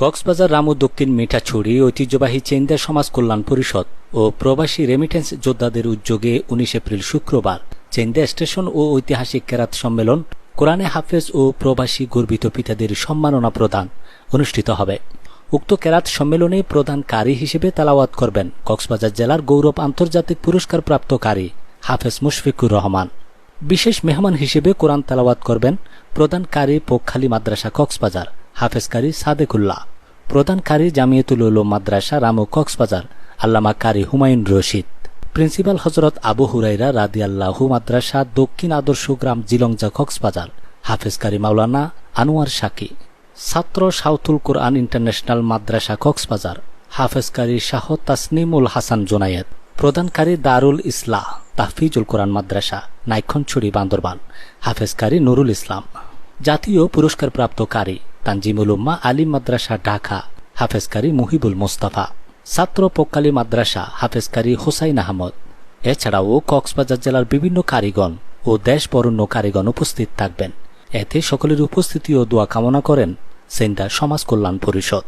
কক্সবাজার রামু দক্ষিণ মিঠাছড়ি ঐতিহ্যবাহী চেন্দা সমাজ কল্যাণ পরিষদ ও প্রবাসী রেমিটেন্স যোদ্ধাদের উদ্যোগে 19 এপ্রিল শুক্রবার চেন্দা স্টেশন ও ঐতিহাসিক কেরাত সম্মেলন কোরআনে হাফেজ ও প্রবাসী গর্বিত পিতাদের সম্মাননা প্রদান অনুষ্ঠিত হবে। উক্ত কেরাত সম্মেলনে প্রধান কারি হিসেবে তেলাওয়াত করবেন কক্সবাজার জেলার গৌরব আন্তর্জাতিক পুরস্কার প্রাপ্ত কারি হাফেজ মুশফিকুর রহমান। বিশেষ মেহমান হিসেবে কোরআন তেলাওয়াত করবেন প্রধান কারি পোকখালী মাদ্রাসা কক্সবাজার হাফেজ কারি সাদেকুল্লাহ, প্রধান কারি জামিয়াতুল উলুম মাদ্রাসা রামু কক্সবাজার আল্লামা কারি হুমায়ুন রশিদ, প্রিন্সিপাল হযরত আবু হুরাইরা রাদিয়াল্লাহু মাদ্রাসা দক্ষিণ আদর্শ গ্রাম জিলংজা কক্সবাজার হাফেজ কারি মাওলানা আনোয়ার শাকি, ছাত্র সাউথুল কোরআন ইন্টারন্যাশনাল মাদ্রাসা কক্সবাজার হাফেজ কারি শাহ তাসনিমুল হাসান জোনায়েত, প্রধান কারি দারুল ইসলাহ তাহফিজুল কোরআন মাদ্রাসা নাইক্ষণছড়ি বান্দরবান হাফেজ কারি নুরুল ইসলাম, জাতীয় পুরস্কার প্রাপ্ত কারি তানজিমুল উম্মাহ আলিম মাদ্রাসা ঢাকা হাফেজ কারি মুহিবুল মোস্তফা, ছাত্র পোকখালী মাদ্রাসা হাফেজ কারি হোসাইন আহমদ। এছাড়াও কক্সবাজার জেলার বিভিন্ন কারিগণ ও দেশ বরেণ্য কারিগণ উপস্থিত থাকবেন। এতে সকলের উপস্থিতি ও দোয়া কামনা করেন চেন্দা সমাজ কল্যাণ পরিষদ।